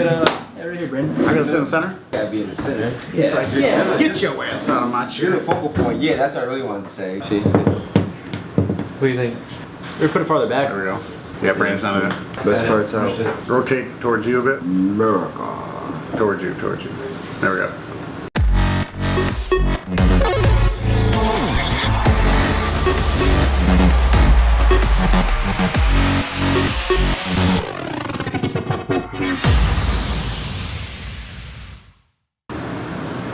good, right here, Brandon. I gotta sit in the center? Gotta be in the center. He's like, yeah. Get your ass out of my You're chair. the focal point. Yeah, that's what I really wanted to say. See? What do you think? We put it farther back. There we go. Yeah, Brandon's not in it. Best part's out. Rotate towards you a bit. America. Towards you. There we go.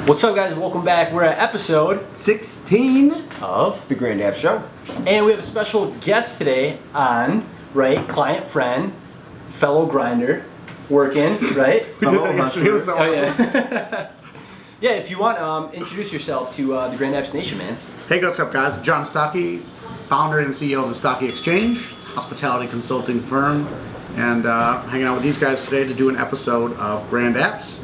What's up, guys? Welcome back. We're at episode 16 of The Grand App Show. And we have a special guest today on, right? Client, friend, fellow grinder, working, right? We did that yesterday. It was so awesome. Yeah. Yeah, if you want, introduce yourself to the Grand Apps Nation, man. Hey, what's up, guys? John Stocki, founder and CEO of the Stocki Exchange, hospitality consulting firm, and hanging out with these guys today to do an episode of Grand Apps.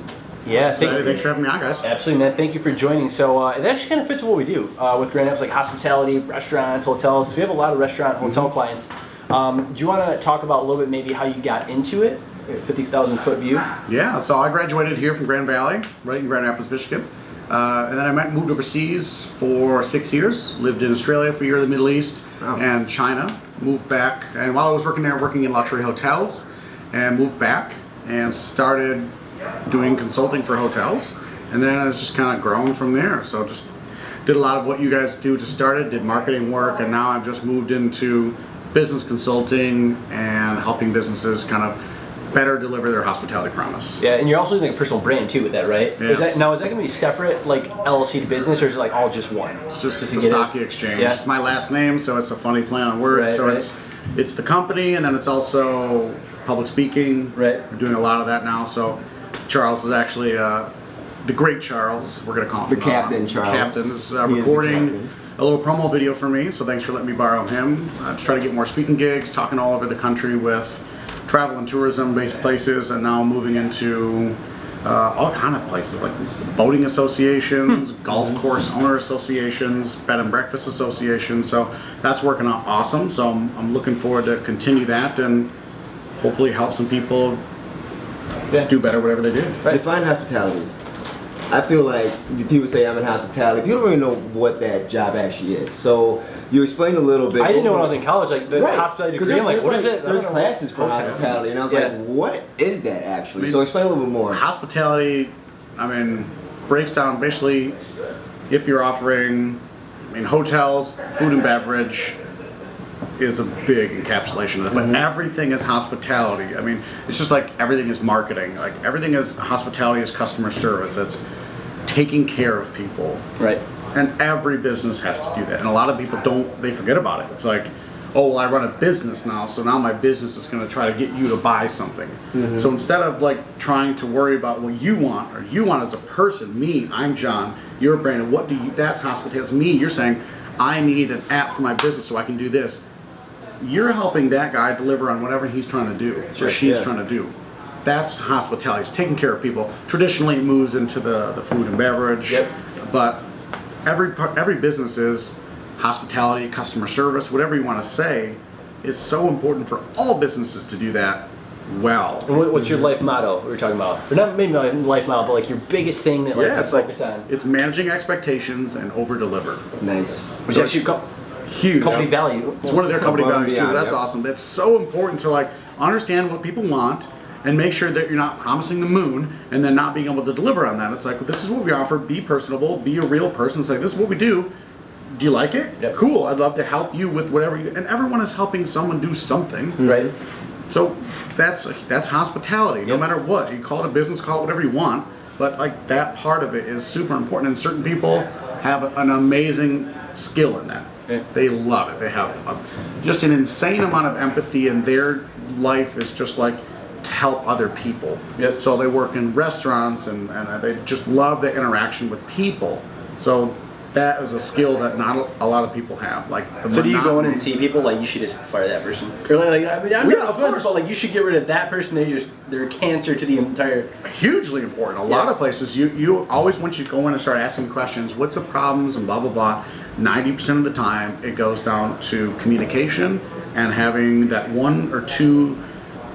Yeah, Thanks for having me on, guys. Absolutely, man. Thank you for joining. So it actually kind of fits with what we do with Grand Apps, like hospitality, restaurants, hotels. Because we have a lot of restaurant, hotel clients. Do you want to talk about a little bit maybe how you got into it, 50,000-foot view? Yeah, so I graduated here from Grand Valley, right in Grand Rapids, Michigan. And then I moved overseas for 6 years. Lived in Australia for a year, the Middle East, and China. Moved back, and while I was working there, working in luxury hotels, and moved back and started doing consulting for hotels, and then it's just kind of grown from there. So just did a lot of what you guys do to start it, did marketing work, and now I've just moved into business consulting and helping businesses kind of better deliver their hospitality promise. Yeah, and you're also doing a personal brand too with that, right? Yes. Is that going to be separate, like LLC to business, or is it like all just one? It's just the to get Stocki Exchange. Yeah. It's my last name, so it's a funny play on words. Right, so right. it's the company, and then it's also public speaking. Right. We're doing a lot of that now. So Charles is actually the great Charles. We're gonna call him The Captain Charles. The Captain is He is the recording captain. a little promo video for me. So thanks for letting me borrow him to try to get more speaking gigs, talking all over the country with travel and tourism based places, and now moving into all kind of places like boating associations, golf course owner associations, bed and breakfast associations. So that's working out awesome. So I'm looking forward to continue that and hopefully help some people do better whatever they do. Right. Define hospitality. I feel like people say I'm in hospitality. People don't really know what that job actually is. So you explained a little bit. I didn't know when I was in college, like the Right. hospitality 'Cause degree. I'm like, there's what is it? There's classes for hospitality, and I was like, what is that actually? So explain a little bit more. Hospitality, I mean, breaks down basically if you're offering, hotels, food and beverage is a big encapsulation of that. But everything is hospitality. I mean, it's just like everything is marketing. Like everything is hospitality is customer service. It's taking care of people. Right. And every business has to do that. And a lot of people they forget about it. It's like, oh, well, I run a business now, so now my business is going to try to get you to buy something. So instead of like trying to worry about what you want, or you want as a person, me, I'm John, you're Brandon, what do you, that's hospitality, it's me, you're saying, I need an app for my business so I can do this. You're helping that guy deliver on whatever he's trying to do, or she's trying to do. That's hospitality, it's taking care of people. Traditionally it moves into the food and beverage, but every business is hospitality, customer service, whatever you want to say. It's so important for all businesses to do that well. And what's your life motto we were talking about? Or not maybe not life motto, but like your biggest thing that like you focus on. It's managing expectations and over-deliver. Nice. Which is actually Huge. company value. It's one of their company Above and values too. beyond, That's awesome. It's so important to like understand what people want and make sure that you're not promising the moon and then not being able to deliver on that. It's like, well, this is what we offer. Be personable. Be a real person. Say, this is what we do. Do you like it? Yep. Cool. I'd love to help you with whatever you. And everyone is helping someone do something. Right. So that's hospitality. No matter what, you call it a business, call it whatever you want. But like that part of it is super important. And certain people have an amazing skill in that. They love it. They have just an insane amount of empathy, and their life is just like to help other people. So they work in restaurants, and they just love the interaction with people. So that is a skill that not a lot of people have. Like, so do you go in and see people like you should just fire that person? Or like I mean, I'm not offensive, but like you should get rid of that person. They're cancer to the entire. Hugely important. A lot of places you always, once you go in and start asking questions, what's the problems and blah blah blah. 90% of the time it goes down to communication and having that one or two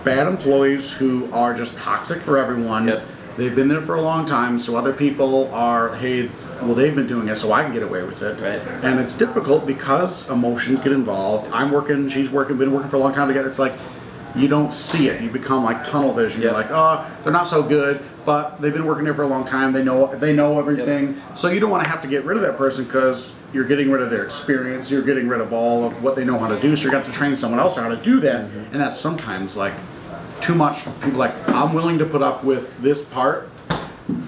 bad employees who are just toxic for everyone. Yep. They've been there for a long time, so other people are, hey, well, they've been doing it, so I can get away with it. Right. And it's difficult because emotions get involved. I'm working, she's working, been working for a long time together. It's like, you don't see it. You become like tunnel vision. You're like, oh, they're not so good, but they've been working there for a long time. They know everything. So you don't want to have to get rid of that person because you're getting rid of their experience. You're getting rid of all of what they know how to do. So you're going to have to train someone else how to do that. And that's sometimes like too much. People like, I'm willing to put up with this part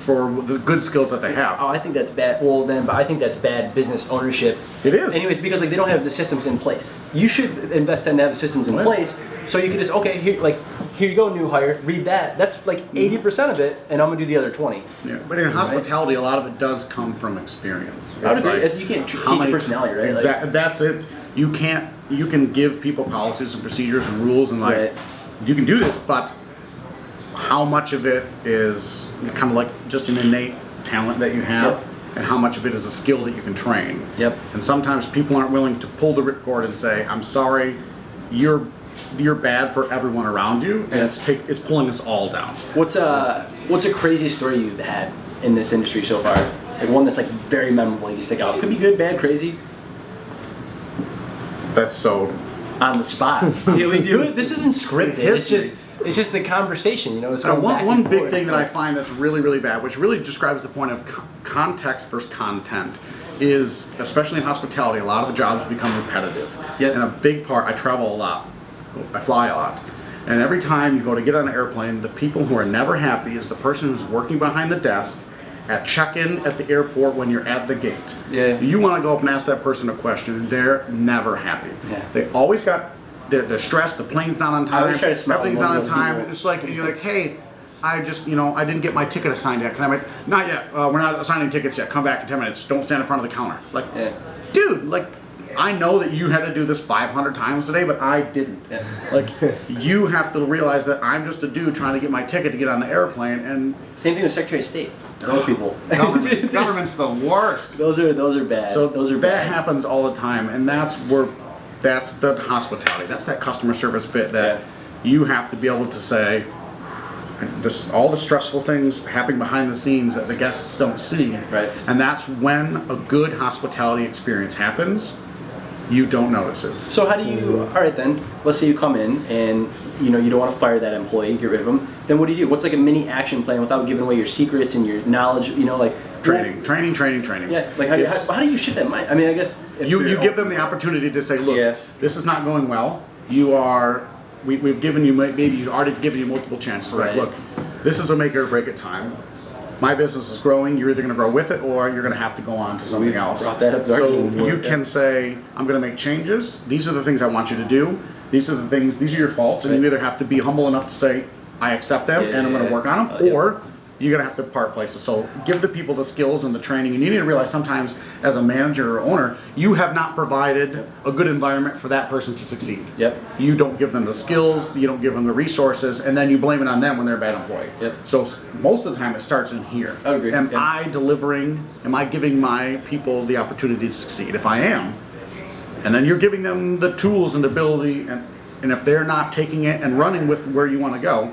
for the good skills that they have. Oh, I think that's bad. Well, then, but I think that's bad business ownership. It is. Anyways, because like they don't have the systems in place. You should invest in to have the systems in place, so you can just here you go, new hire. Read that. That's like 80% of it, and I'm gonna do the other 20. Yeah, but in hospitality, a lot of it does come from experience. I would It's agree. like, You can't teach how many- personality, right? Exactly. That's it. You can't. You can give people policies and procedures and rules and like, Right. you can do this, but how much of it is kind of like just an innate talent that you have, Yep. and how much of it is a skill that you can train. Yep. And sometimes people aren't willing to pull the ripcord and say, "I'm sorry, you're bad for everyone around you, and it's pulling us all down." What's a crazy story you've had in this industry so far? Like one that's like very memorable. You stick out. Could be good, bad, crazy. That's so. On the spot. See how we do it? This isn't scripted. It It's just the conversation. You know, it's going back one and big forth. thing that I find that's really, really bad, which really describes the point of context versus content, is, especially in hospitality, a lot of the jobs become repetitive. Yep. And a big part, I travel a lot, I fly a lot, and every time you go to get on an airplane, the people who are never happy is the person who's working behind the desk at check-in at the airport when you're at the gate. Yeah. You want to go up and ask that person a question, and they're never happy. Yeah. They always got, they're stressed, the plane's not on I time, always try to smile everything's when not on most of those time. people- It's like, you're like, hey, I just, I didn't get my ticket assigned yet. Can I make, not yet, we're not assigning tickets yet. Come back in 10 minutes. Don't stand in front of the counter. Like, Yeah. dude, like, I know that you had to do this 500 times today, but I didn't. Yeah. Like, you have to realize that I'm just a dude trying to get my ticket to get on the airplane, and Same thing with Secretary of State. Those people. government's the worst. Those are bad. So those are that bad. happens all the time, and that's the hospitality. That's that customer service bit that you have to be able to say, all the stressful things happening behind the scenes that the guests don't see. Right. And that's when a good hospitality experience happens. You don't notice it. So how do you? All right, then. Let's say you come in and you don't want to fire that employee, get rid of him. Then what do you do? What's like a mini action plan without giving away your secrets and your knowledge? Like Training. Yeah. Like how do you shift that mind? I mean, I guess if You you're- give them the opportunity to say, look, Yeah. this is not going well. We've given you, maybe you've already given you multiple chances. Right. Like, look, this is a make or break it time. My business is growing. You're either going to grow with it, or you're going to have to go on to something We've else. brought that up to our So team before. you can say, I'm going to make changes. These are the things I want you to do. These are the things. These are your faults, and you either have to be humble enough to say, I accept them, and I'm going to work on them, Yeah. or you're going to have to part places. So give the people the skills and the training, and you need to realize sometimes as a manager or owner, you have not provided a good environment for that person to succeed. Yep. You don't give them the skills, you don't give them the resources, and then you blame it on them when they're a bad employee. Yep. So most of the time it starts in here. I agree. Am Yeah. am I giving my people the opportunity to succeed? If I am, and then you're giving them the tools and the ability, and if they're not taking it and running with where you want to go,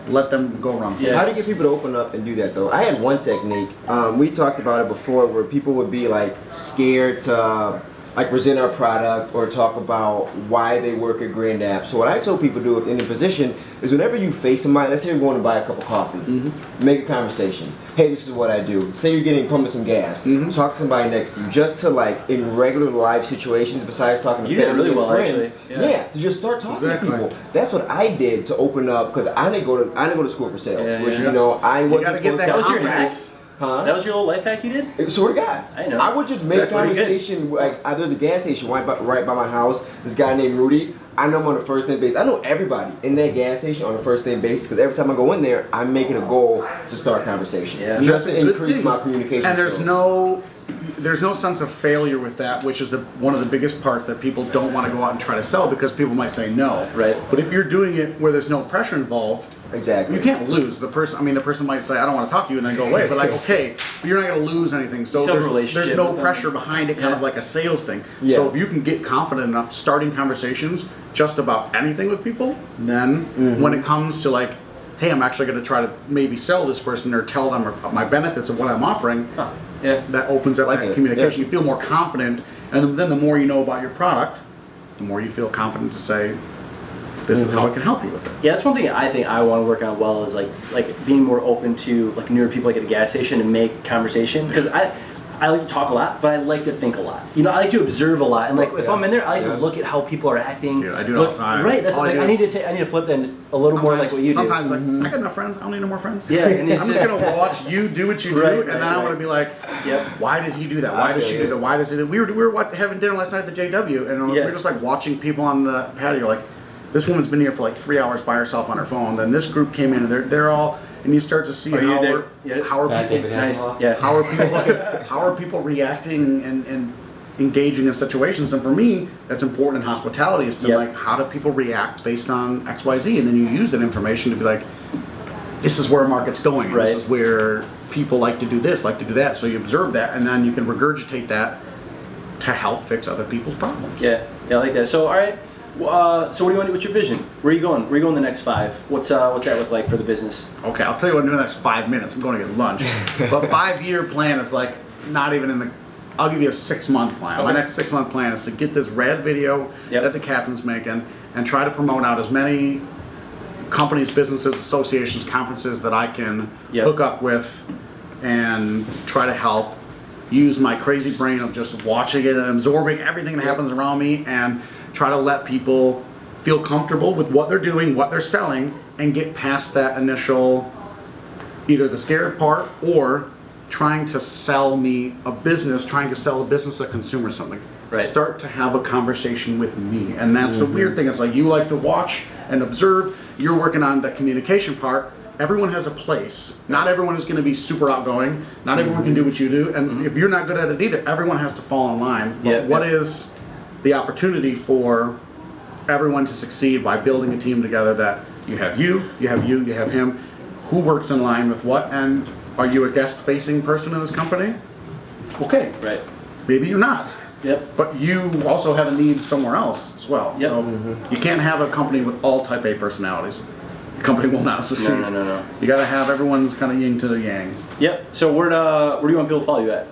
let them go run. Yeah. How do you get people to open up and do that though? I had one technique. We talked about it before, where people would be like scared to like present our product or talk about why they work at Grand App. So what I told people to do in the position is, whenever you face somebody, let's say you're going to buy a cup of coffee, make a conversation. Hey, this is what I do. Say you're getting pumping some gas. Talk to somebody next to you, just to like in regular life situations, besides talking to You did family really and well, friends. actually. Yeah. To just start talking Exactly. to people. That's what I did to open up, because I didn't go to school for sales. Yeah, which yeah. I wasn't gotta get supposed that to That was your confidence. hack? Huh? That was your little life hack you did? Swear to God. I know. I would just make That's pretty good. conversation. Like, there's a gas station right by my house. This guy named Rudy. I know him on a first name basis. I know everybody in that gas station on a first name basis, because every time I go in there, I'm making a goal to start conversation. Yeah. Just That's to a good increase thing. my communication And there's skills. no there's no sense of failure with that, which is one of the biggest parts that people don't want to go out and try to sell because people might say no. Right. But if you're doing it where there's no pressure involved, Exactly. you can't lose. The person might say, I don't want to talk to you, and then go away. But like, okay, but you're not going to lose anything. So Some there's relationship no with them. pressure behind it, kind of like a sales thing. Yeah. So if you can get confident enough starting conversations just about anything with people, then when it comes to like, hey, I'm actually going to try to maybe sell this person or tell them my benefits of what I'm offering, Yeah. that opens up Like that it, communication. yeah. You feel more confident, and then the more you know about your product, the more you feel confident to say, this is how I can help you with it. Yeah, that's one thing I think I want to work on well is like being more open to like newer people like at a gas station and make conversation, because I like to talk a lot, but I like to think a lot. You know, I like to observe a lot, and like if I'm in there, I like to look at how people are acting. Dude, I do it all the time. Right, that's All I like do I need is- to flip that and just a little more like what you do. Sometimes like, I got enough friends, I don't need no more friends. Yeah, and it's I'm just gonna watch you do what you do, Right, and then right, I'm right. gonna be like, Yep. why did he do that? Why I did feel she you. do that? Why does he do that? We were having dinner last night at the JW, and we Yeah. were just like watching people on the patio, like, this woman's been here for like 3 hours by herself on her phone. Then this group came in, and they're all, and you start to see Are you how there? Yeah. how are Bad people David Nice. Hasselhoff. Yeah. how are people reacting and engaging in situations? And for me, that's important in hospitality, is to Yep. like, how do people react based on XYZ, and then you use that information to be like, this is where a market's going, and Right. this is where people like to do this, like to do that. So you observe that, and then you can regurgitate that to help fix other people's problems. Yeah, I like that. So all right, so what do you want to do? What's your vision? Where are you going? Where are you going the next 5? What's that look like for the business? Okay, I'll tell you what I'm doing the next 5 minutes. I'm going to get lunch. But 5-year plan is like not even in the. I'll give you a 6-month plan. My Okay. next 6-month plan is to get this rad video Yep. that the captain's making and try to promote out as many companies, businesses, associations, conferences that I can Yep. hook up with and try to help use my crazy brain of just watching it and absorbing everything that happens around me, and try to let people feel comfortable with what they're doing, what they're selling, and get past that initial, either the scared part or trying to sell me a business, trying to sell a business, a consumer something. Right. Start to have a conversation with me. And that's the weird thing. It's like, you like to watch and observe. You're working on the communication part. Everyone has a place. Not everyone is going to be super outgoing. Not everyone can do what you do. And if you're not good at it either, everyone has to fall in line. But Yeah, what yeah. is the opportunity for everyone to succeed by building a team together that you have you have him, who works in line with what, and are you a guest-facing person in this company? Okay, Right. maybe you're not, Yep. but you also have a need somewhere else as well. Yep. So you can't have a company with all type A personalities. The company will not succeed. No. You gotta have everyone's kind of yin to the yang. Yep. So where do you want people to follow you at?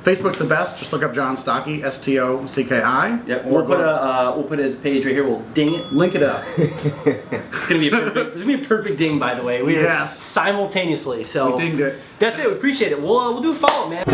Facebook's the best. Just look up John Stocki, Stocki. Yep. Or We'll put his page right here. We'll ding it. link it up. It's gonna be a perfect ding, by the way. We Yes. simultaneously. So We dinged it. That's it. We appreciate it. We'll do a follow, man.